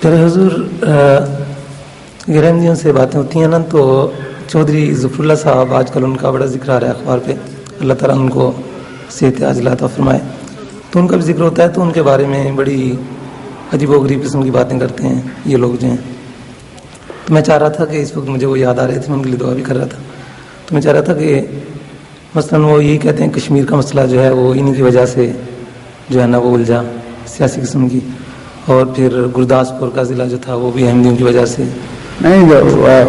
प्यारे हुजूर, गैरहमदियों से बातें होती हैं ना, तो चौधरी ज़फ़रुल्लाह साहब आजकल उनका बड़ा जिक्र आ रहा है अखबार पे, अल्लाह ताला उनको सेहत आजिला अता फरमाए, तो उनका भी जिक्र होता है। तो उनके बारे में बड़ी अजीबोगरीब किस्म की बातें करते हैं ये लोग जो हैं। तो मैं चाह रहा था कि इस वक्त मुझे वो याद आ रहे थे, मैं उनके लिए दुआ भी कर रहा था। तो मैं चाह रहा था कि मसलन वो यही कहते हैं कश्मीर का मसला जो है वो इन्हीं की वजह से जो है ना वो उलझा, सियासी किस्म की, और फिर गुरदासपुर का ज़िला जो था वो भी अहमदियों की वजह से। नहीं,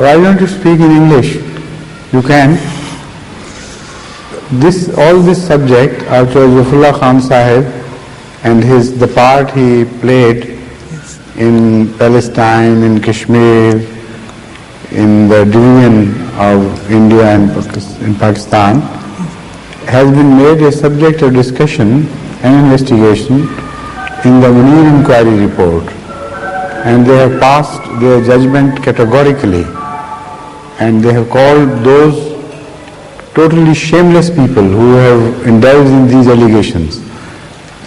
why don't you speak in English? You can. All this subject of Zafrullah Khan Sahib and the part he played in Palestine, in Kashmir, in the division of India and in Pakistan, has been made a subject of discussion and investigation in the Munir Inquiry Report, and they have passed their judgment categorically, and they have called those totally shameless people who have indulged in these allegations.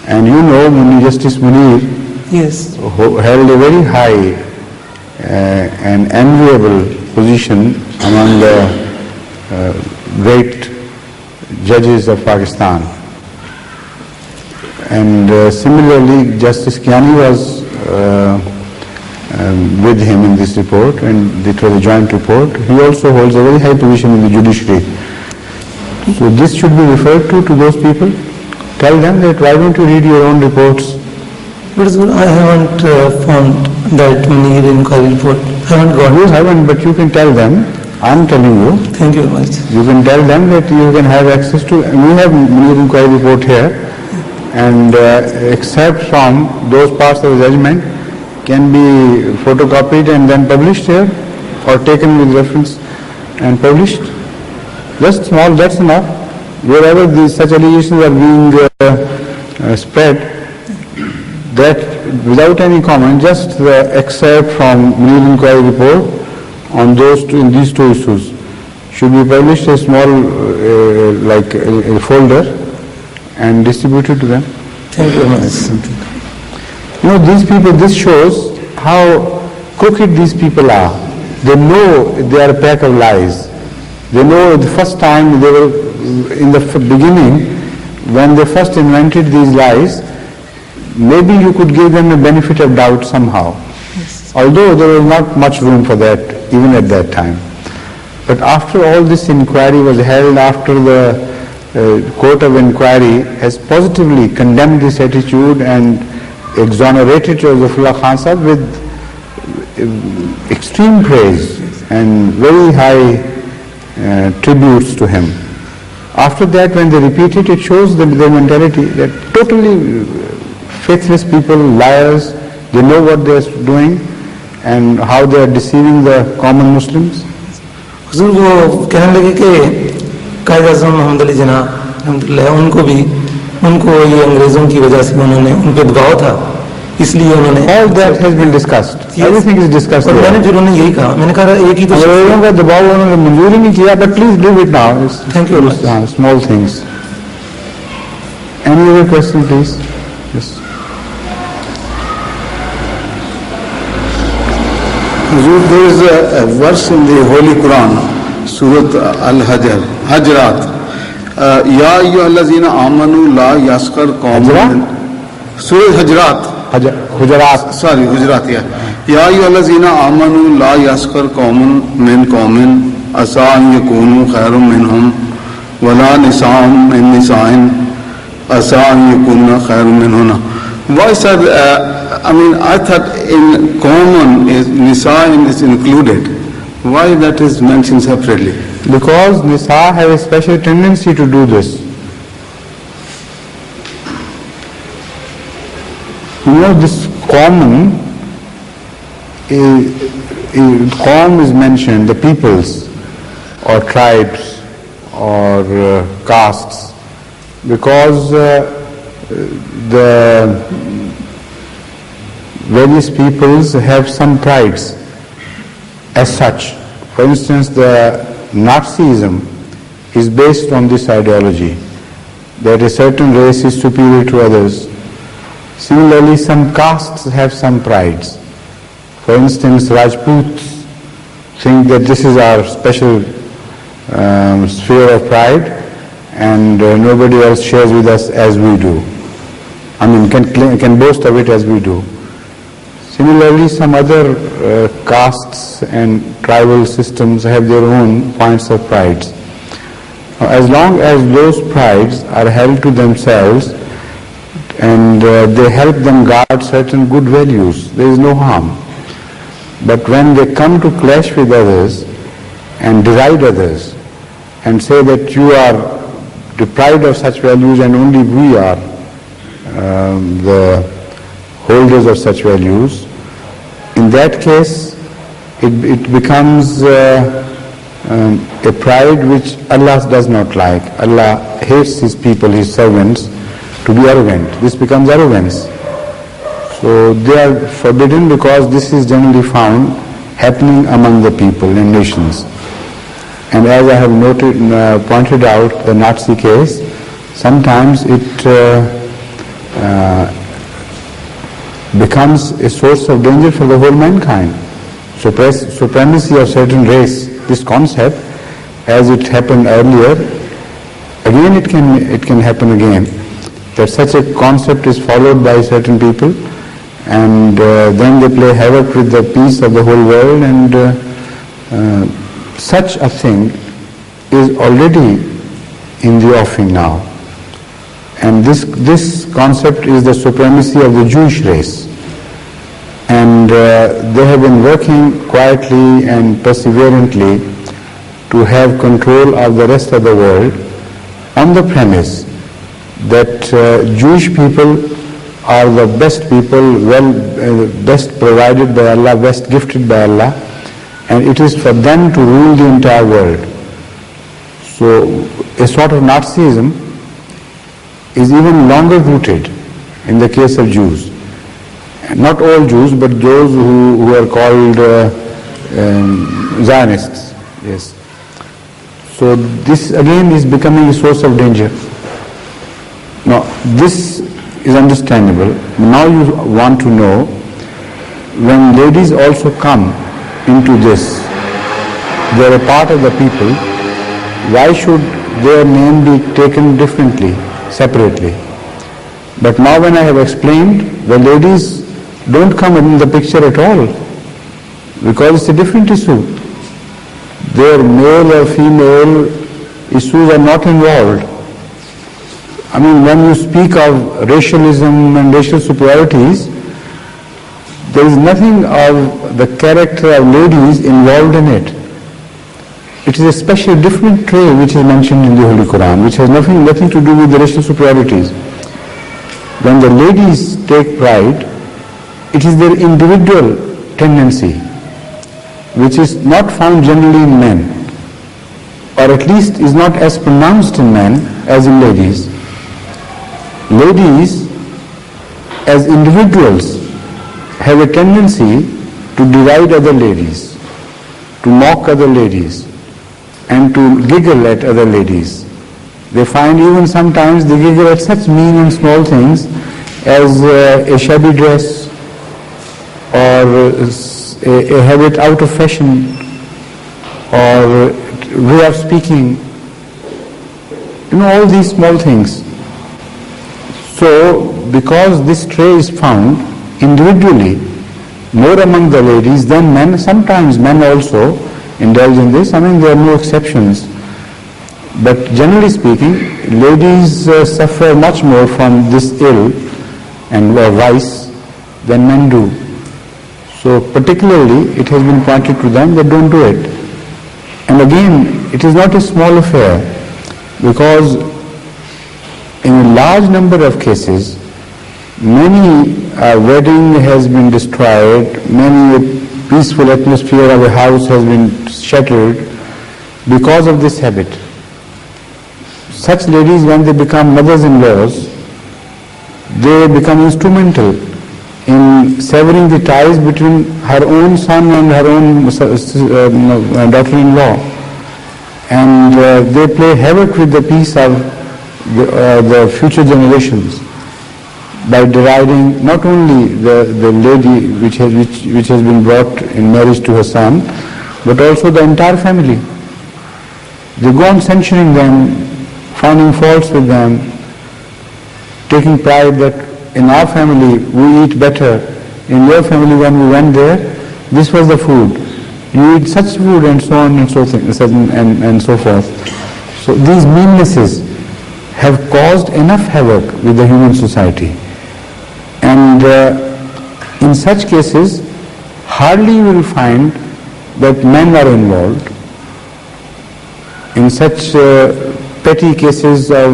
And you know, Justice Munir, yes, who held a very high and enviable position among the great judges of Pakistan. And similarly, Justice Kiani was with him in this report, and it was a joint report. He also holds a very high position in the judiciary. So this should be referred to those people. Tell them that why don't you read your own reports? But I haven't found that Munir inquiry report. I haven't got it. You haven't, but you can tell them. I'm telling you. Thank you very much. You can tell them that you can have access to. We have Munir inquiry report here, and except from those parts of the judgment can be photocopied and then published here, or taken with reference and published. Just small, that's enough. Wherever such allegations are being spread, that without any comment, just the excerpt from Munir inquiry report on in these two issues should be published as small, like a folder, and distributed to them. Thank you very much. You know, these people, this shows how crooked these people are. They know they are a pack of lies. They know the first time they were, in the beginning, when they first invented these lies, maybe you could give them a benefit of doubt somehow. Yes. Although there was not much room for that, even at that time. But after all this inquiry was held, after the Court of Inquiry has positively condemned this attitude and exonerated Zafrullah Khan Sahib with extreme praise and very high tributes to him. After that, when they repeat it, it shows their mentality, that totally faithless people, liars, they know what they are doing and how they are deceiving the common Muslims. हुजूर वो कहने लगे कि कायद आज़म मोहम्मद अली जिन्ना रहमतुल्लाह उनको ये अंग्रेज़ों की वजह से उन्होंने उन पे दबाव था, इसलिए उन्होंने All that has been discussed. Everything is discussed. और मैंने फिर उन्हें यही कहा, मैंने कहा एक ही तो अंग्रेज़ों का दबाव उन्होंने मंजूर ही नहीं किया, but please leave it now. Thank you. Small things. Any other question, please? Yes. There is a verse in the Holy Quran, Surah Al-Hajrat. Ya ayyuhallazina amanu la yaskar qawmun. Surah Hujarat. Sorry, Hujarat. Ya ayyuhallazina amanu la yaskar qawmun min qawmin asa an yakunu khairum minhum wala nisa'un min nisa'in asa an yakunna khairum minhunna. Why said? I thought in common Nisa is included. Why that is mentioned separately? Because Nisa have a special tendency to do this. You know, this common, Qawm is mentioned, the peoples or tribes or castes, because the various peoples have some prides as such. For instance, the Nazism is based on this ideology, that a certain race is superior to others. Similarly, some castes have some prides. For instance, Rajputs think that this is our special sphere of pride, and nobody else shares with us as we do. I mean, can boast of it as we do. Similarly, some other castes and tribal systems have their own points of pride. As long as those prides are held to themselves and they help them guard certain good values, there is no harm. But when they come to clash with others and deride others and say that you are deprived of such values and only we are the holders of such values, in that case it becomes a pride which Allah does not like. Allah hates His people, His servants, to be arrogant. This becomes arrogance. So they are forbidden because this is generally found happening among the people and nations. And as I have pointed out, the Nazi case, sometimes it becomes a source of danger for the whole mankind. Supremacy of certain race, this concept, as it happened earlier, again it can happen again. That such a concept is followed by certain people, and then they play havoc with the peace of the whole world, and such a thing is already in the offing now. And this concept is the supremacy of the Jewish race. And they have been working quietly and perseverantly to have control of the rest of the world on the premise that Jewish people are the best people, best provided by Allah, best gifted by Allah, and it is for them to rule the entire world. So a sort of Nazism is even longer rooted in the case of Jews. Not all Jews, but those who are called Zionists. Yes. So this again is becoming a source of danger. Now this is understandable. Now you want to know, when ladies also come into this, they are a part of the people, why should their name be taken differently, separately? But now when I have explained, the ladies don't come in the picture at all, because it's a different issue. Their male or female issues are not involved. I mean, when you speak of racialism and racial superiorities, there is nothing of the character of ladies involved in it. It is a special different trait which is mentioned in the Holy Quran, which has nothing to do with the racial superiorities. When the ladies take pride, it is their individual tendency, which is not found generally in men, or at least is not as pronounced in men as in ladies. Ladies, as individuals, have a tendency to deride other ladies, to mock other ladies, and to giggle at other ladies. They find even sometimes they giggle at such mean and small things as a shabby dress, or a habit out of fashion, or way of speaking, all these small things. So because this trait is found individually more among the ladies than men, sometimes men also indulge in this. I mean, there are no exceptions, but generally speaking, ladies suffer much more from this ill and vice than men do. So particularly it has been pointed to them that don't do it. And again, it is not a small affair, because in a large number of cases, many wedding has been destroyed, many peaceful atmosphere of a house has been shattered because of this habit. Such ladies, when they become mothers-in-laws, they become instrumental in severing the ties between her own son and her own daughter-in-law, and they play havoc with the peace of the future generations. by deriding not only the lady which has been brought in marriage to her son, but also the entire family. They go on censuring them, finding faults with them, taking pride that in our family we eat better, in your family when we went there, this was the food. You eat such food and so on and so forth. So these meannesses have caused enough havoc with the human society. And in such cases, hardly you will find that men are involved. In such petty cases of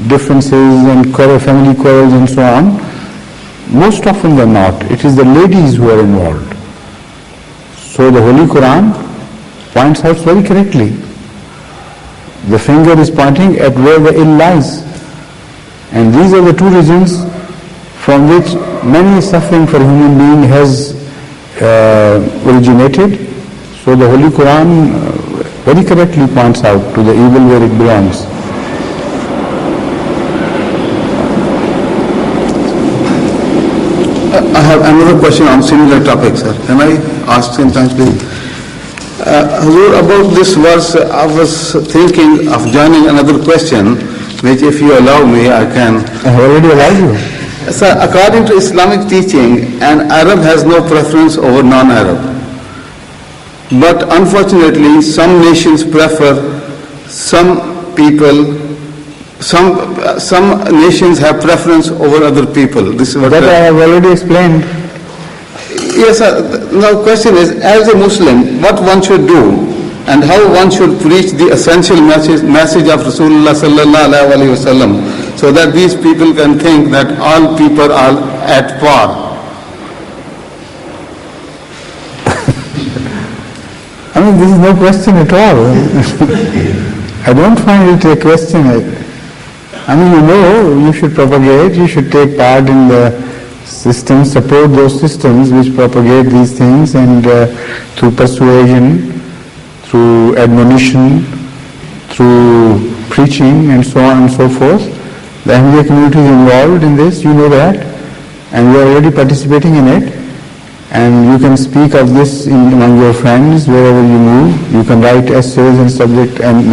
differences and family quarrels and so on, most often than not, it is the ladies who are involved. So the Holy Quran points out very correctly. The finger is pointing at where the ill lies. And these are the two reasons from which many suffering for human being has originated. So the Holy Quran very correctly points out to the evil where it belongs. I have another question on similar topic, sir. Can I ask sometimes, please? Hazur, about this verse, I was thinking of joining another question, which if you allow me, I can. I have already allowed you. Sir, according to Islamic teaching, an Arab has no preference over non-Arab. But unfortunately, some nations prefer some people. Some nations have preference over other people. This is what that I have already explained. Yes, sir. Now, question is, as a Muslim, what one should do, and how one should preach the essential message of Rasulullah sallallahu alaihi wasallam, so that these people can think that all people are at par. I mean, this is no question at all. I don't find it a question. I mean, you should propagate, you should take part in the systems, support those systems which propagate these things, and through persuasion, through admonition, through preaching and so on and so forth. The Ahmadiyya community is involved in this, you know that, and you are already participating in it. And you can speak of this among your friends wherever you move. You can write essays and subject and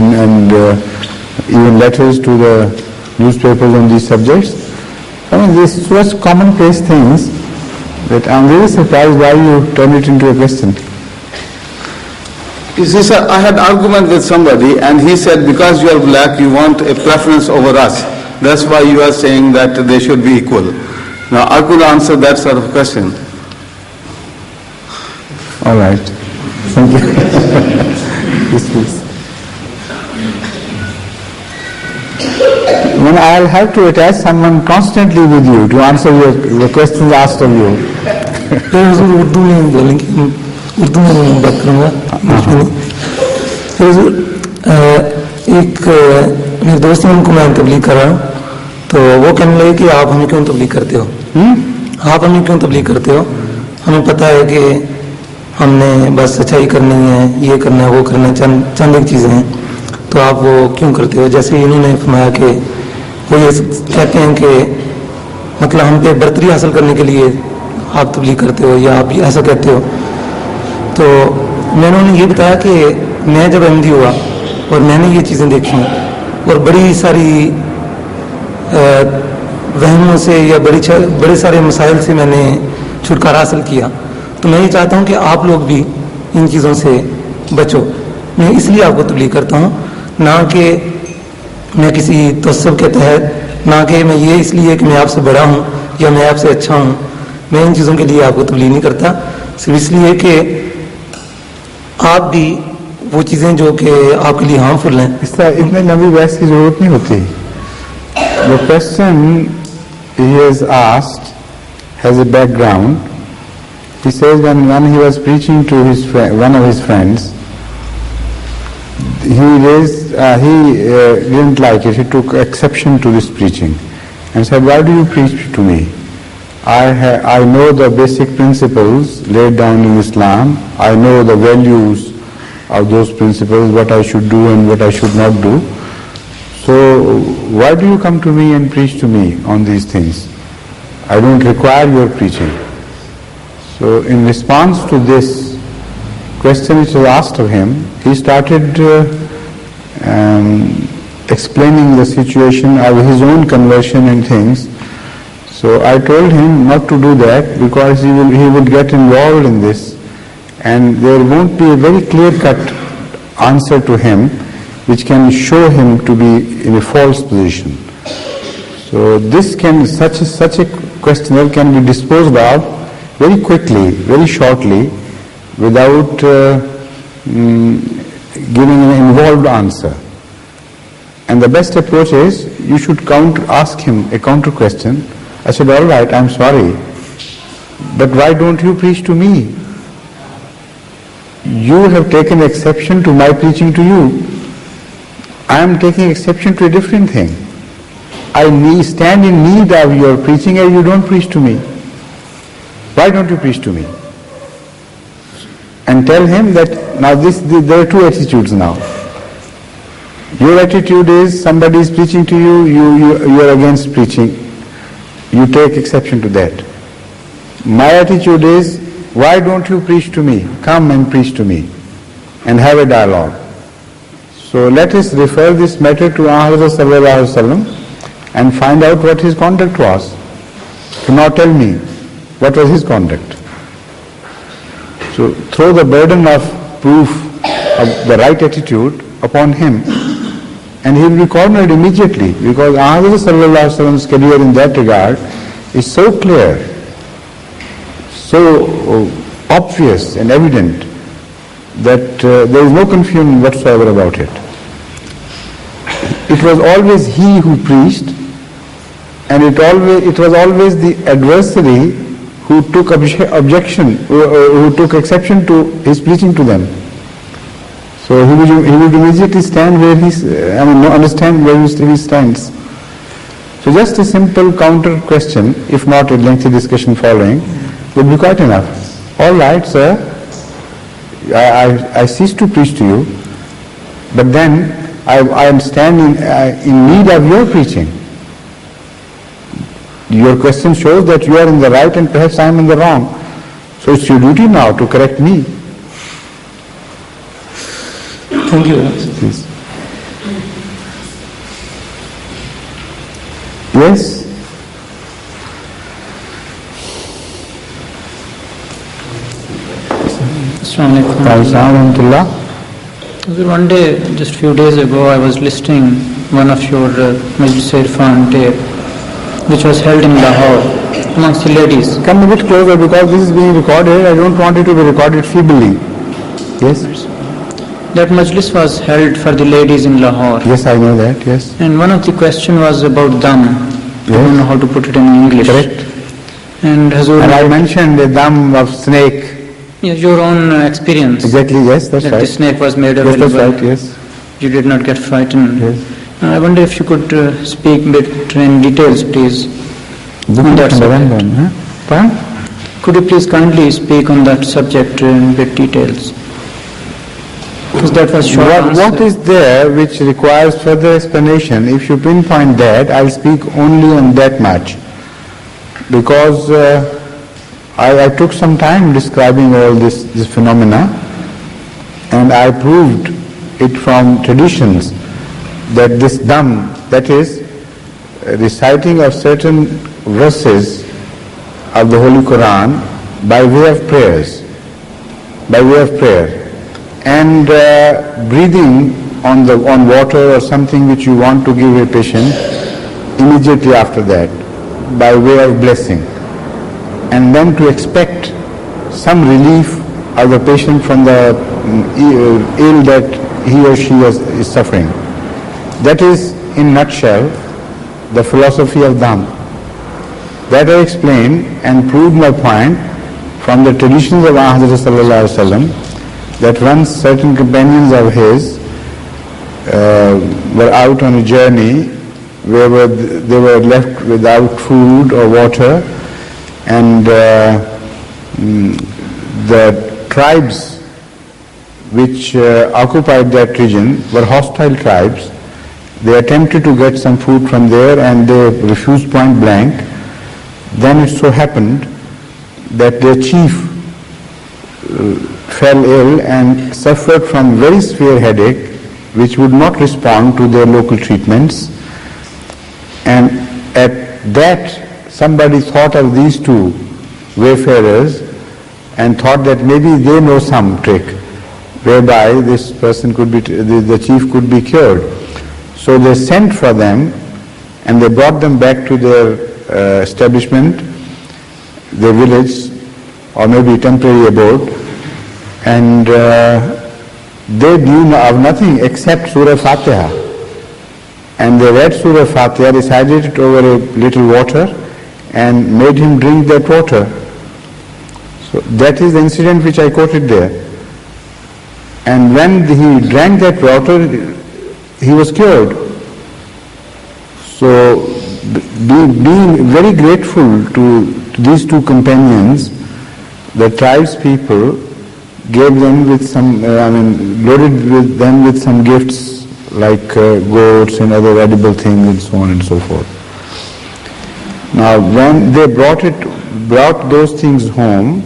even letters to the newspapers on these subjects. I mean, these such commonplace things that I'm really surprised why you turn it into a question. You see, sir, I had argument with somebody, and he said, because you are black, you want a preference over us. That's why you are saying that they should be equal. Now, I could answer that sort of question. All right. Thank you. Yes, please. When I'll have to attach someone constantly with you to answer your questions asked of you. Urdu में बोलेंगे, उर्दू में बात करूँगा। एक मेरे दोस्त हैं, उनको मैं तबलीग कर रहा हूँ, तो वो कहने लगे कि आप हमें क्यों तबलीग करते हो? आप हमें क्यों तबलीग करते हो? हमें पता है कि हमने बस सच्चाई करनी है, ये करना है, वो करना है, चंद एक चीज़ें हैं, तो आप वो क्यों करते हो? जैसे इन्होंने फरमाया कि वो ये कहते हैं कि मतलब हम पे बर्तरी हासिल करने के लिए आप तबलीग करते हो, या आप ऐसा कहते हो। तो मैंने उन्हें ये बताया कि मैं जब अहमदी हुआ और मैंने ये चीज़ें देखी और बड़ी सारी वहमों से या बड़े सारे मसाइल से मैंने छुटकारा हासिल किया, तो मैं ये चाहता हूँ कि आप लोग भी इन चीज़ों से बचो। मैं इसलिए आपको तबलीग करता हूँ, ना कि मैं किसी तसव्वुफ के तहत, ना कि मैं ये इसलिए कि मैं आपसे बड़ा हूँ या मैं आपसे अच्छा हूँ। मैं इन चीज़ों के लिए आपको तबलीग नहीं करता, सिर्फ इसलिए कि आप भी वो चीज़ें जो कि आपके लिए हार्मफुल हैं। इसका इतने लंबी बहस की जरूरत नहीं होती। The question he has asked has a background. He says when he was preaching to one of his friends, he didn't like it. He took exception to this preaching and said, "Why do you preach to me? I know the basic principles laid down in Islam. I know the values of those principles, what I should do and what I should not do. So why do you come to me and preach to me on these things? I don't require your preaching. So in response to this question which was asked of him, he started explaining the situation of his own conversion and things. So I told him not to do that because he would get involved in this and there won't be a very clear-cut answer to him which can show him to be in a false position. So this can, such a questionnaire can be disposed of very quickly, very shortly, without giving an involved answer. And the best approach is, you should ask him a counter question. I said, all right, I'm sorry, but why don't you preach to me? You have taken exception to my preaching to you. I am taking exception to a different thing. I stand in need of your preaching and you don't preach to me. Why don't you preach to me? And tell him that now there are two attitudes now. Your attitude is somebody is preaching to you, you are against preaching. You take exception to that. My attitude is, why don't you preach to me? Come and preach to me and have a dialogue. So let us refer this matter to Hazrat Sallallahu Alaihi Wasallam and find out what his conduct was. Do not tell me what was his conduct. So throw the burden of proof of the right attitude upon him and he will be cornered immediately, because Hazrat Sallallahu Alaihi Wasallam's career in that regard is so clear, so obvious and evident that there is no confusion whatsoever about it. It was always he who preached, and it was always the adversary who took objection, who took exception to his preaching to them. So he would immediately stand where understand where he stands. So just a simple counter question, if not a lengthy discussion following, would be quite enough. All right, sir, I cease to preach to you, but then I am standing in need of your preaching. Your question shows that you are in the right and perhaps I am in the wrong. So it's your duty now to correct me. Thank you. Please. Yes? Assalamualaikum. One day, just a few days ago, I was listening one of your Majlis Irfan tape, which was held in Lahore amongst the ladies. Come a bit closer because this is being recorded. I don't want it to be recorded feebly. Yes? That Majlis was held for the ladies in Lahore. Yes, I know that, yes. And one of the question was about dam. Yes. I don't know how to put it in English. Correct. And Hazur, And I mentioned the dam of snake. yes, your own experience. Exactly, yes, that's that right. the snake was made Yes, available. that's right, yes. You did not get frightened. Yes. I wonder if you could speak a bit in details, please. On that subject. Pardon? Could you please kindly speak on that subject in bit details? Because that was short answer. What is there which requires further explanation? If you pinpoint that, I'll speak only on that much. Because I took some time describing all this phenomena, and I proved it from traditions that this dam, that is, reciting of certain verses of the Holy Quran by way of prayers, and breathing on water or something which you want to give a patient immediately after that, by way of blessing, and then to expect some relief of the patient from the ill that he or she is suffering. That is, in nutshell, the philosophy of Dham. That I explained and proved my point from the traditions of Hazrat Sallallahu Alaihi Wasallam, that once certain companions of his were out on a journey where they were left without food or water, and the tribes which occupied that region were hostile tribes. they attempted to get some food from there and they refused point blank. Then it so happened that their chief fell ill and suffered from very severe headache, which would not respond to their local treatments. And at that, somebody thought of these two wayfarers and thought that maybe they know some trick whereby this person could be, the chief could be cured. So they sent for them and they brought them back to their establishment, their village, or maybe temporary abode, and they knew of nothing except Surah Fatiha. And they read Surah Fatiha, recited it over a little water, and made him drink that water. So that is the incident which I quoted there. And when he drank that water, he was cured. So being very grateful to these two companions, the tribes people gave them with some, loaded with them with some gifts like goats and other edible things and so on and so forth. Now when they brought those things home,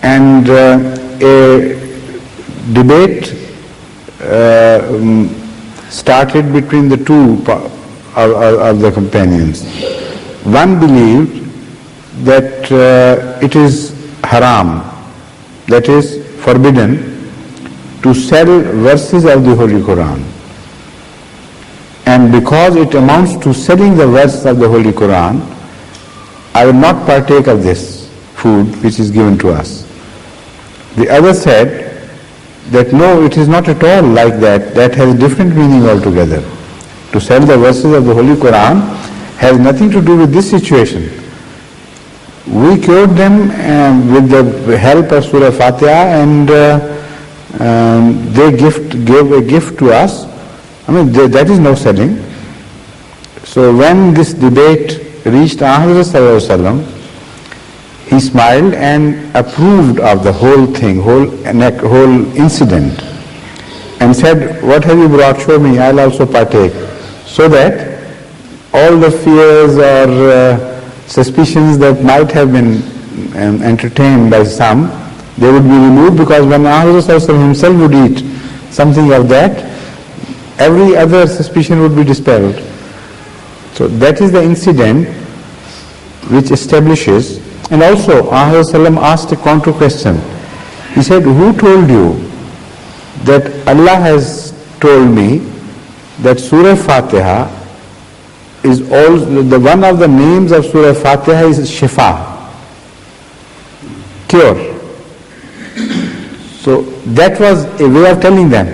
and a debate started between the two of the companions. One believed that it is haram, that is forbidden, to sell verses of the Holy Quran. And because it amounts to selling the verse of the Holy Quran, I will not partake of this food which is given to us. The other said that no, it is not at all like that. That has different meaning altogether. To sell the verses of the Holy Quran has nothing to do with this situation. We cured them with the help of Surah Fatiha, and they gave a gift to us. That is no selling. So when this debate reached Ahmad Sallallahu Alaihi Wasallam, he smiled and approved of the whole thing, whole incident, and said, "What have you brought? Show me, I'll also partake." So that all the fears or suspicions that might have been entertained by some, they would be removed, because when Ahmad himself would eat something of that, every other suspicion would be dispelled. So that is the incident which establishes. And also Ahmad asked a counter question. He said, "Who told you that Allah has told me that Surah Fatiha is all, the one of the names of Surah Fatiha is Shifa, cure." So that was a way of telling them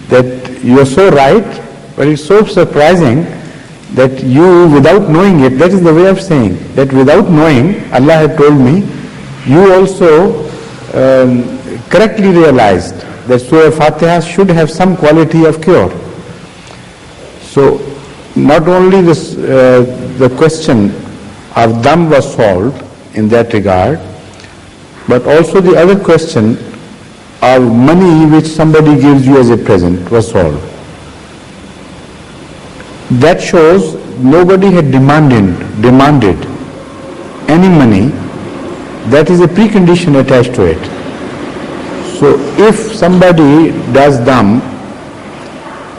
that you are so right, but it's so surprising that you, without knowing it, that is the way of saying, that without knowing, Allah had told me, you also correctly realized that Surah Fatiha should have some quality of cure. So not only this, the question of dam was solved in that regard, but also the other question of money which somebody gives you as a present was solved. That shows nobody had demanded any money. That is a precondition attached to it. So if somebody does dam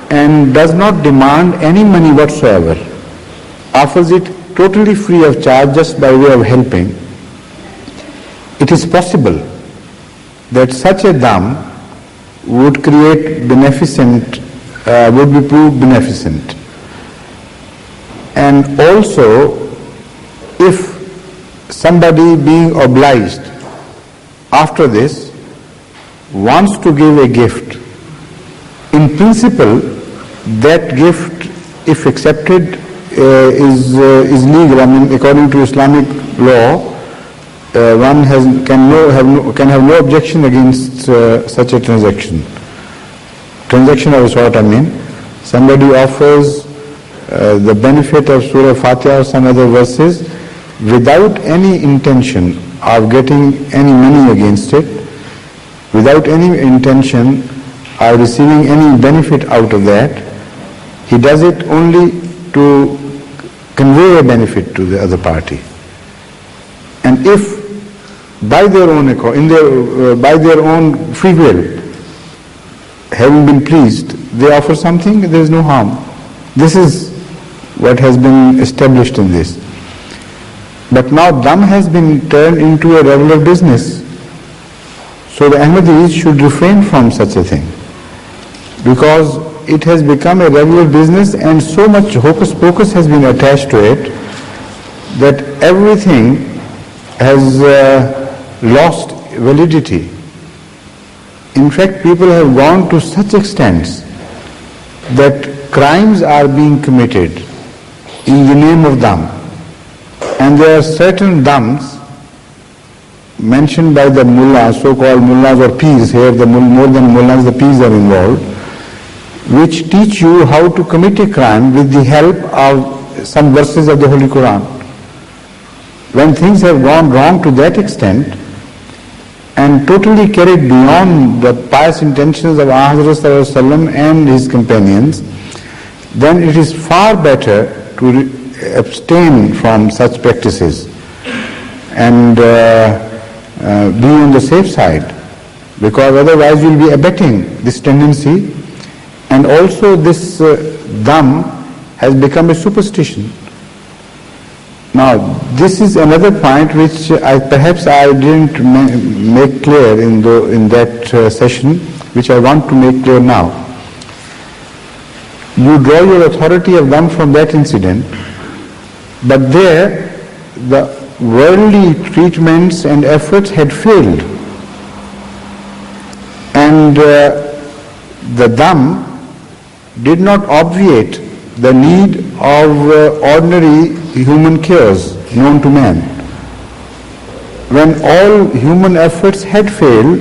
and does not demand any money whatsoever, offers it totally free of charge just by way of helping, it is possible that such a dam would create beneficent, would be proved beneficent. And also, if somebody being obliged after this wants to give a gift, in principle that gift, if accepted, is legal. According to Islamic law, one can have no objection against such a transaction. Transaction of a sort, somebody offers the benefit of Surah Fatiha or some other verses without any intention of getting any money against it, without any intention of receiving any benefit out of that, He does it only to convey a benefit to the other party. And if by their own by their own free will, having been pleased, they offer something, there is no harm. This is what has been established in this. But now dam has been turned into a regular business. So the Ahmadis should refrain from such a thing, because it has become a regular business and so much hocus pocus has been attached to it that everything has lost validity. In fact, people have gone to such extents that crimes are being committed in the name of dam. And there are certain dams mentioned by the mullahs, so-called mullahs or peers here, more than mullahs, the peers are involved, which teach you how to commit a crime with the help of some verses of the Holy Quran. When things have gone wrong to that extent and totally carried beyond the pious intentions of Hazrat ﷺ and his companions, then it is far better to abstain from such practices and be on the safe side, because otherwise you will be abetting this tendency. And also this dam has become a superstition. Now this is another point which perhaps I didn't make clear in that session, which I want to make clear now. You draw your authority of dam from that incident, but there the worldly treatments and efforts had failed, and the dam did not obviate the need of ordinary human cures known to man. When all human efforts had failed,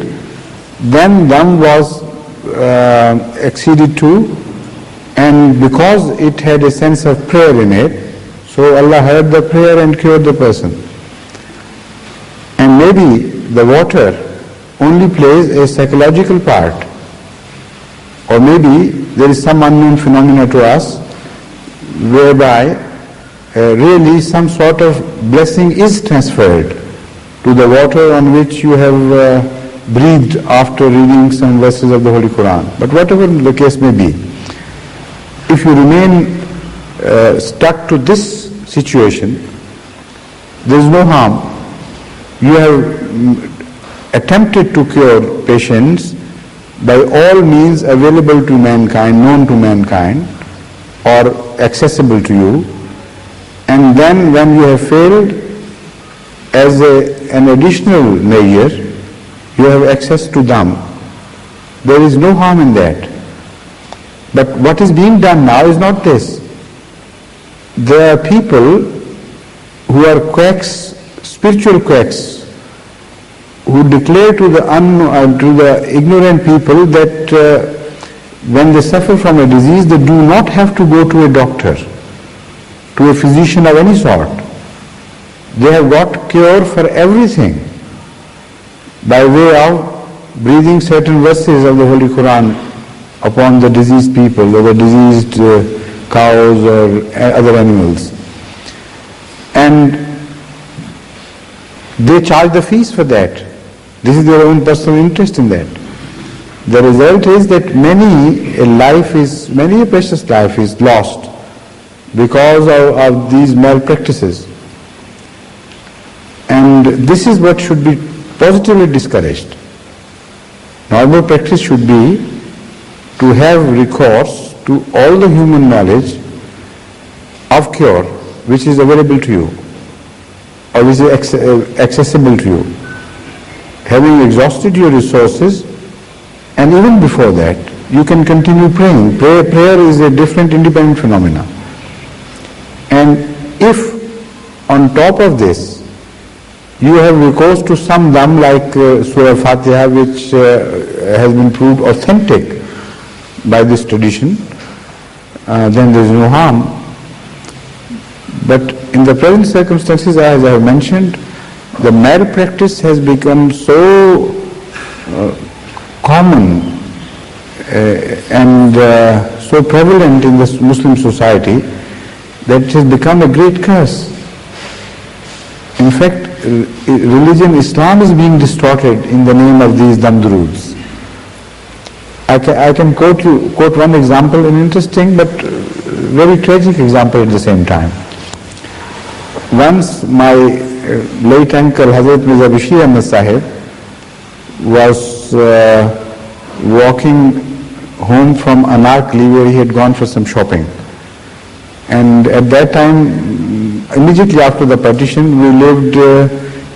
then dam was acceded to, and because it had a sense of prayer in it, so Allah heard the prayer and cured the person. And maybe the water only plays a psychological part, or maybe there is some unknown phenomena to us whereby really some sort of blessing is transferred to the water on which you have breathed after reading some verses of the Holy Quran. But whatever the case may be, if you remain stuck to this situation, there is no harm. You have attempted to cure patients by all means available to mankind, known to mankind, or accessible to you, and then when you have failed, as an additional measure, you have access to dam. There is no harm in that. But what is being done now is not this. There are people who are quacks, spiritual quacks, who declare to the ignorant people that when they suffer from a disease, they do not have to go to a doctor, to a physician of any sort. They have got cure for everything by way of breathing certain verses of the Holy Quran upon the diseased people or the diseased cows or other animals. And they charge the fees for that. This is their own personal interest in that. The result is that many a precious life is lost because of these malpractices. And this is what should be positively discouraged. Normal practice should be to have recourse to all the human knowledge of cure which is available to you or which is accessible to you. Having exhausted your resources, and even before that, you can continue praying. Prayer is a different independent phenomena. And if on top of this you have recourse to some dam like Surah Fatiha, which has been proved authentic by this tradition, then there is no harm. But in the present circumstances, as I have mentioned, the malpractice has become so common and so prevalent in the Muslim society that it has become a great curse. In fact, religion, Islam is being distorted in the name of these damduruds. I can quote one example, an interesting but very tragic example at the same time. Once my late uncle Hazrat Mirza Bashir Ahmad Sahib was walking home from Anarkali, where he had gone for some shopping. And at that time, immediately after the partition, we lived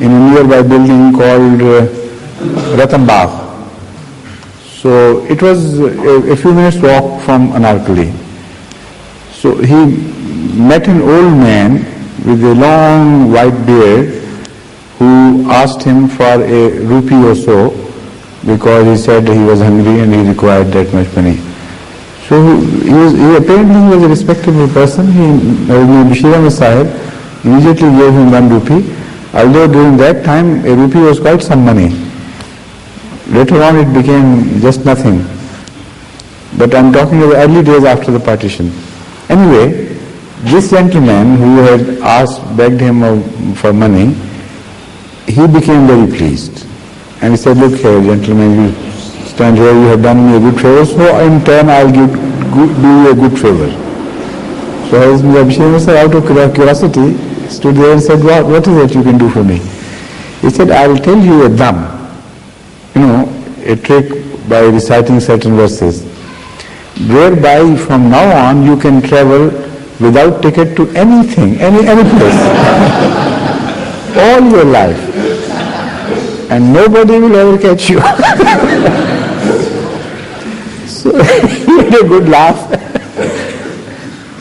in a nearby building called Ratan Bagh. So it was a few minutes walk from Anarkali. So he met an old man with a long white beard who asked him for a rupee or so, because he said he was hungry and he required that much money. So he apparently was a respectable person. Bashir Ahmad Sahib immediately gave him 1 rupee, although during that time a rupee was quite some money. Later on it became just nothing. But I'm talking of the early days after the partition. Anyway, this gentleman who had begged him for money, he became very pleased. And he said, look here, gentlemen, you stand here, you have done me a good favor, so in turn I'll do you a good favor. So Hazrat Mirza Bashir Ahmad Sahib, out of curiosity, stood there and said, what is it you can do for me? He said, I will tell you a dam, a trick by reciting certain verses, whereby from now on you can travel without ticket to anything, any place, all your life. And nobody will ever catch you. So he had a good laugh.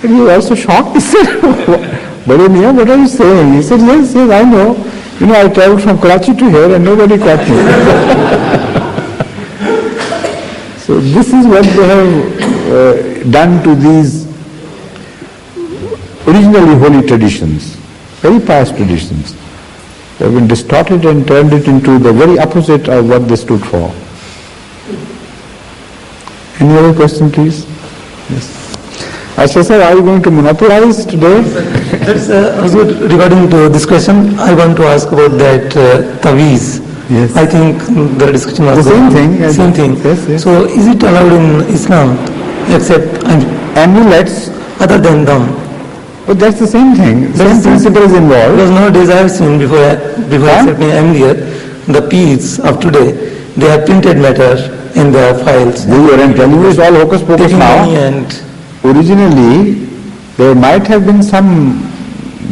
And he was also shocked. He said, Bade Miyan, what are you saying? He said, yes, I know. I traveled from Karachi to here and nobody caught me. So this is what they have done to these originally holy traditions, very pious traditions. They have been distorted and turned it into the very opposite of what they stood for. Any other question, please? Yes. Asha sir, are you going to monopolize today? Also regarding to this question, I want to ask about that taweez. Yes. I think the discussion was the same thing. Same thing. Yes. So is it allowed in Islam, except amulets other than them? But that's the same thing. Same principle is involved. Because nowadays I have seen before accepting MDR, the peas of today, they have printed matter in their files. I'm telling you, it's all hocus pocus now. And originally, there might have been some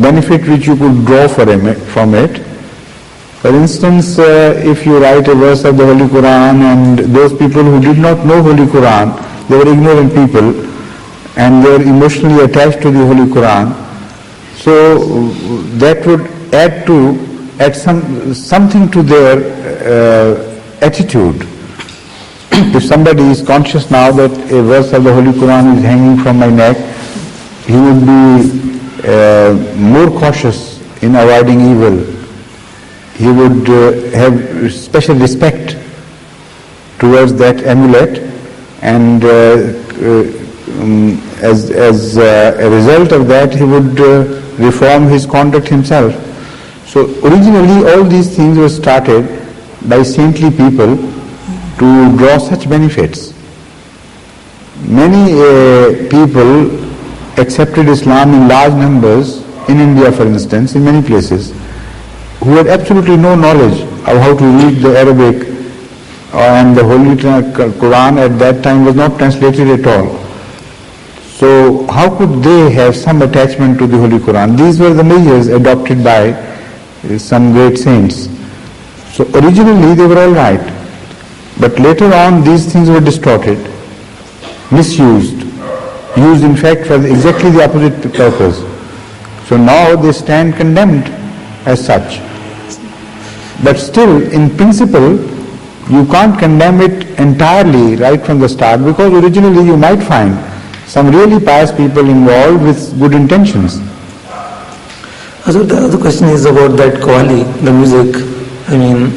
benefit which you could draw from it. For instance, if you write a verse of the Holy Quran and those people who did not know Holy Quran, they were ignorant people and they were emotionally attached to the Holy Quran, so that would add something to their attitude. If somebody is conscious now that a verse of the Holy Quran is hanging from my neck, he would be more cautious in avoiding evil. He would have special respect towards that amulet, and as a result of that, he would reform his conduct himself. So originally all these things were started by saintly people to draw such benefits. Many people accepted Islam in large numbers, in India for instance, in many places, who had absolutely no knowledge of how to read the Arabic, and the Holy Quran at that time was not translated at all. So how could they have some attachment to the Holy Quran? These were the measures adopted by some great saints. So originally they were all right, but later on these things were distorted, misused, used in fact for exactly the opposite purpose. So now they stand condemned as such. But still, in principle, you can't condemn it entirely right from the start, because originally you might find some really pious people involved with good intentions. Also, the other question is about that Qawwali, the music. I mean,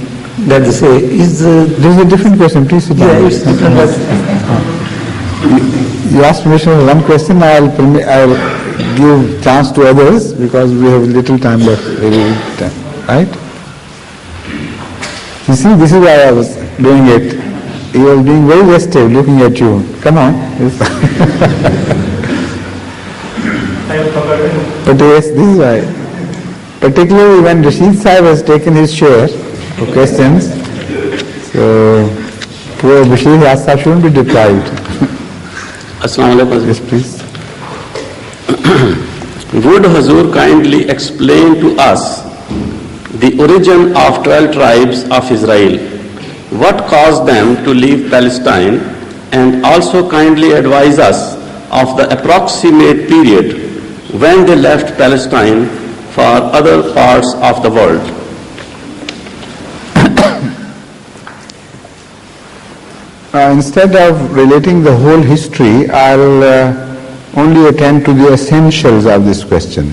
that they say is. This is a different question. Please sit down. Yeah, it's different. You asked permission for one question. I'll give chance to others because we have little time left. Right? You see, this is why I was doing it. He was being very restive looking at you. Come on. But yes, this is why. Particularly when Rashid Sahib has taken his share of questions, so poor Bashir Yasa shouldn't be deprived. Assalamu alaikum. Yes, please. Would Hazur kindly explain to us the origin of 12 tribes of Israel? What caused them to leave Palestine, and also kindly advise us of the approximate period when they left Palestine for other parts of the world? Instead of relating the whole history, I'll only attend to the essentials of this question.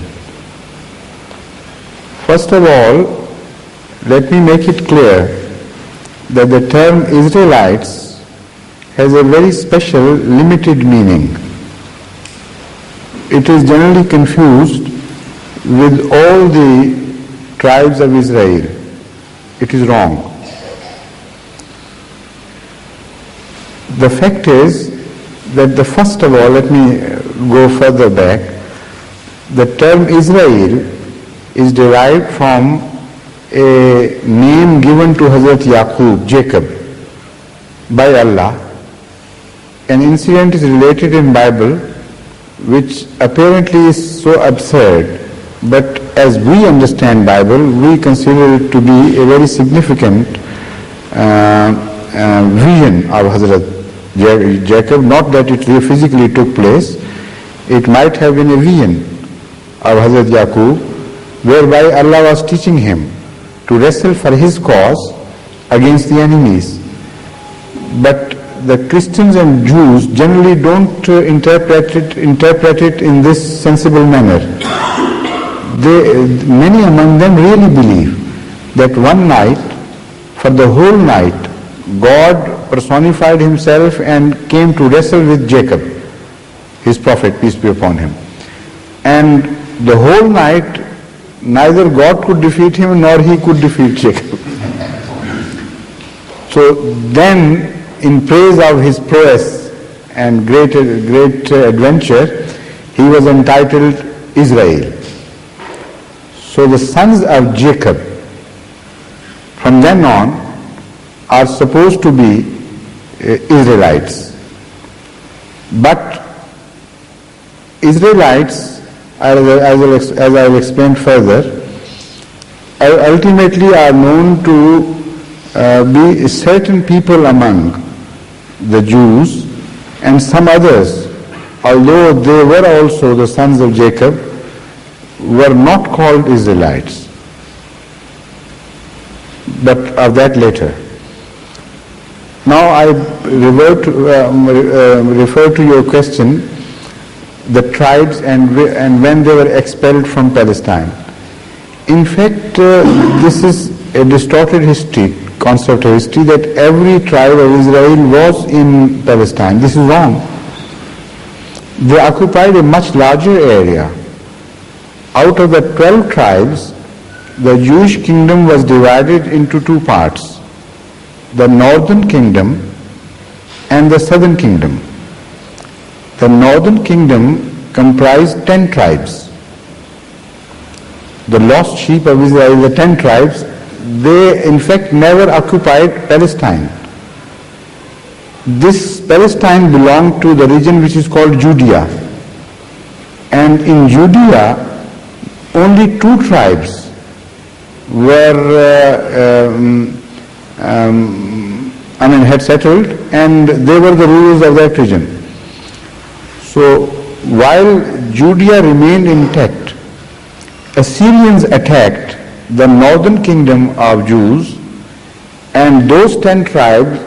First of all, let me make it clear that the term Israelites has a very special, limited meaning. It is generally confused with all the tribes of Israel. It is wrong. The fact is that first of all, let me go further back. The term Israel is derived from a name given to Hazrat Yaqub, Jacob, by Allah. An incident is related in Bible which apparently is so absurd, but as we understand Bible, we consider it to be a very significant vision of Hazrat Jacob. Not that it physically took place, it might have been a vision of Hazrat Yaqub, whereby Allah was teaching him to wrestle for his cause against the enemies. But the Christians and Jews generally don't interpret it in this sensible manner. Many among them really believe that one night, for the whole night, God personified himself and came to wrestle with Jacob, his prophet, peace be upon him. And the whole night, neither God could defeat him nor he could defeat Jacob. So then, in praise of his prowess and great adventure, he was entitled Israel. So the sons of Jacob, from then on, are supposed to be Israelites. But Israelites, as I will explain further, ultimately are known to be certain people among the Jews and some others, although they were also the sons of Jacob, were not called Israelites. But of that later. Now I refer to your question, the tribes and when they were expelled from Palestine. In fact, this is a distorted concept of history, that every tribe of Israel was in Palestine. This is wrong. They occupied a much larger area. Out of the 12 tribes, the Jewish kingdom was divided into two parts: the northern kingdom and the southern kingdom. The northern kingdom comprised 10 tribes. The lost sheep of Israel, the 10 tribes, they in fact never occupied Palestine. This Palestine belonged to the region which is called Judea. And in Judea, only 2 tribes had settled, and they were the rulers of that region. So while Judea remained intact, Assyrians attacked the northern kingdom of Jews, and those 10 tribes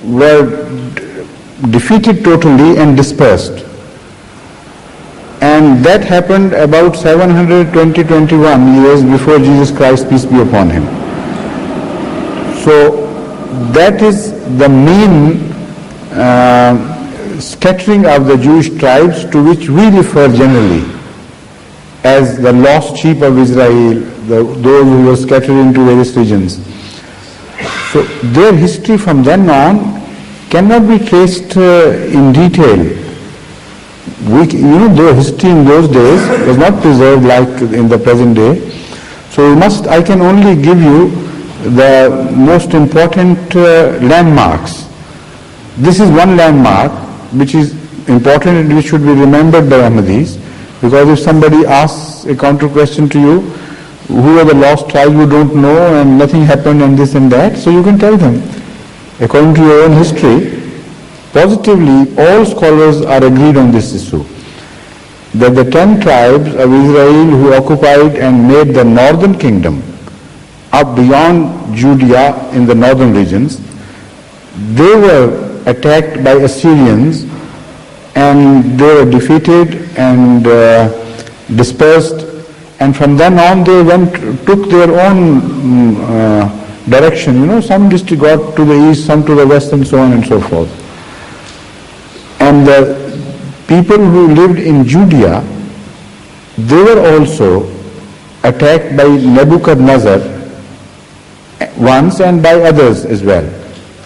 were defeated totally and dispersed. And that happened about 721 years before Jesus Christ, peace be upon him. So that is the main scattering of the Jewish tribes to which we refer generally as the lost sheep of Israel, those who were scattered into various regions. So their history from then on cannot be traced in detail. Their history in those days was not preserved like in the present day. So I can only give you the most important landmarks. This is one landmark which is important and which should be remembered by Ahmadis, because if somebody asks a counter question to you, who are the lost tribes you don't know and nothing happened and this and that, so you can tell them. According to your own history, positively all scholars are agreed on this issue, that the 10 tribes of Israel who occupied and made the northern kingdom up beyond Judea in the northern regions, they were attacked by Assyrians and they were defeated and dispersed, and from then on they took their own direction. Some district got to the east, some to the west, and so on and so forth. And the people who lived in Judea, they were also attacked by Nebuchadnezzar once and by others as well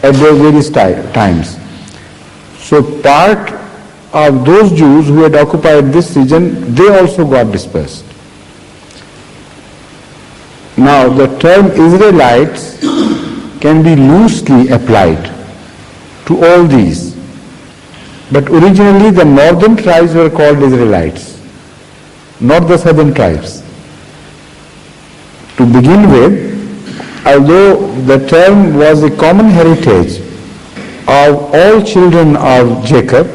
at their various times. So part of those Jews who had occupied this region, they also got dispersed. Now the term Israelites can be loosely applied to all these, but originally the northern tribes were called Israelites, not the southern tribes. To begin with, although the term was a common heritage of all children of Jacob,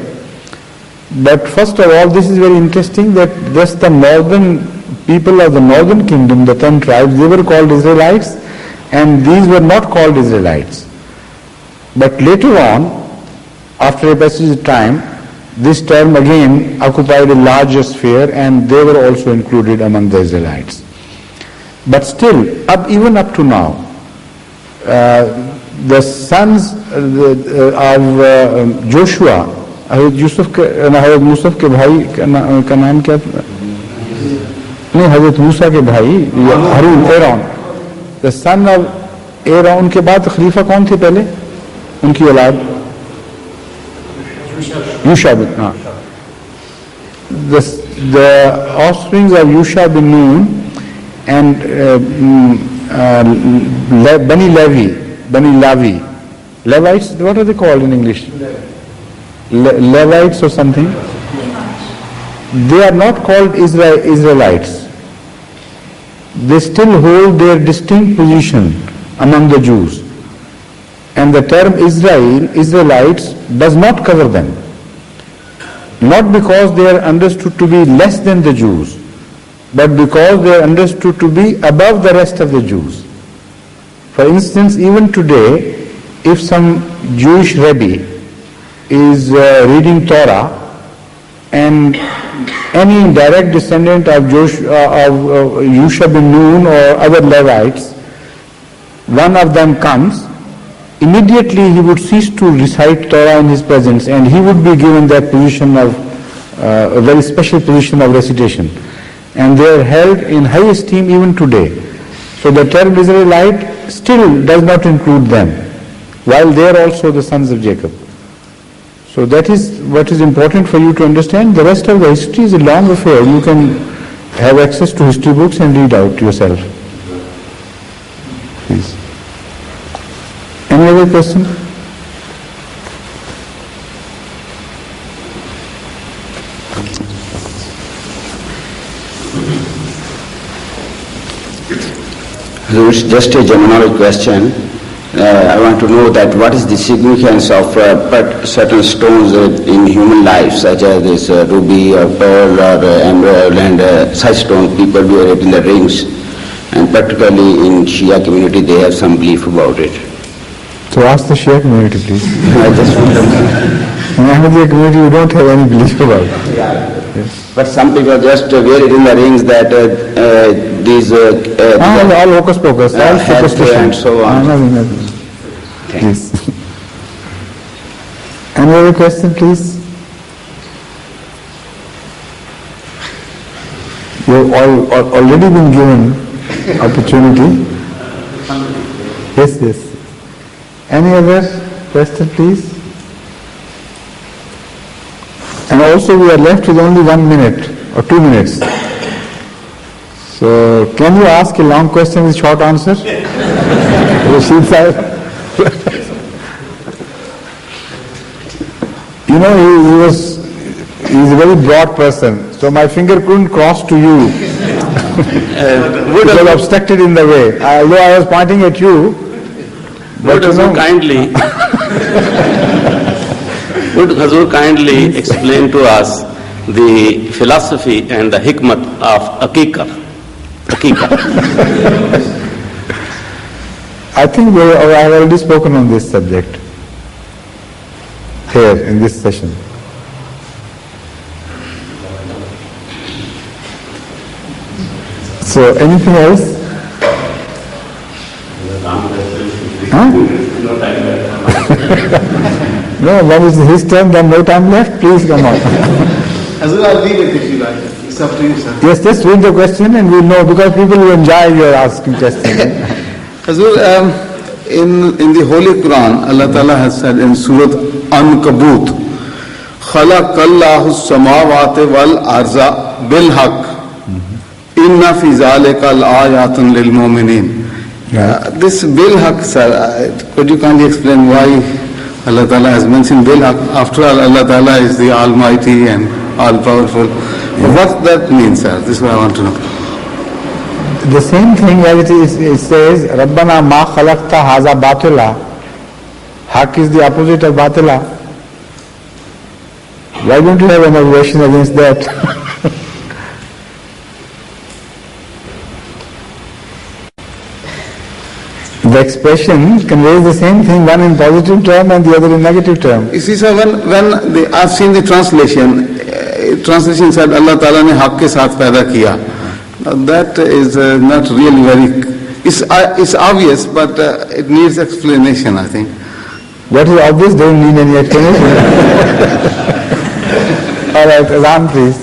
but first of all, this is very interesting that just the northern people of the northern kingdom, the 10 tribes, they were called Israelites, and these were not called Israelites. But later on, after a passage of time, this term again occupied a larger sphere and they were also included among the Israelites. But still, even up to now, the sons of Joshua, हज़रत मूसा के भाई का नाम क्या था? नहीं, हज़रत मूसा के भाई Harun, Aaron, the son of Aaron के बाद खलीफा कौन थे पहले उनकी औलाद? यूशा बिन, हाँ, the offsprings of Yusha bin Nun and Bani Lavi, Levites, what are they called in English? Levites or something. They are not called Israelites. They still hold their distinct position among the Jews. And the term Israelites does not cover them. Not because they are understood to be less than the Jews, but because they are understood to be above the rest of the Jews. For instance, even today, if some Jewish rabbi is reading Torah and any direct descendant of Yusha bin Nun or other Levites, one of them comes, immediately he would cease to recite Torah in his presence and he would be given that position of, a very special position of recitation. And they are held in high esteem even today. So the term Israelite still does not include them, while they are also the sons of Jacob. So that is what is important for you to understand. The rest of the history is a long affair. You can have access to history books and read out yourself. Please. Any other question? Just a general question. I want to know that what is the significance of certain stones in human life, such as this ruby or pearl or emerald and such stones people wear it in the rings, and particularly in Shia community they have some belief about it. So ask the Shia community, please. I just want to In Ahmadiyya community you don't have any belief about it. Yeah. Yes. But some people just wear it in the rings that these all hocus pocus, all superstition and so on. Nothing. Please. Any other question, please? You've already been given opportunity. Yes, yes. Any other question, please? And also we are left with only 1 minute or 2 minutes. So, can you ask a long question with short answer? Rashid Sahib? You know, he's a very broad person, so my finger couldn't cross to you. It was obstructed in the way. Although I was pointing at you, but would Hazur kindly explain to us the philosophy and the hikmat of Aqiqah? I think I have already spoken on this subject here in this session. So, anything else? Huh? No, when it's his turn, then no time left. Please come on. Hazur, I'll read it if you like. It's up to you, sir. Yes, just read the question and we'll know, because people will enjoy your asking questions. Hazur, in the Holy Quran, Allah Ta'ala has said in Surah Ankabut, خَلَقَ اللَّهُ السَّمَاوَاتِ وَالْأَرْضَ بِالْحَقِّ إِنَّ فِي ذَلِكَ لَآيَاتٌ لِلْمُؤْمِنِينَ. This bilhaq, sir, could you kindly explain why Allah Ta'ala has mentioned bilhaq? After all, Allah Ta'ala is the Almighty and All-Powerful. What that means, sir? This is what I want to know. The same thing as it says, Rabbana ma khalaqta haza batila. Haq is the opposite of batila. Why don't you have an objection against that? The expression conveys the same thing, one in positive term and the other in negative term. You see, sir, when I've seen the translation said Allah Ta'ala ne haq ke saath paida kiya. That is not really very, it's obvious, but it needs explanation, I think. What is obvious doesn't need any explanation. All right, Ram, please.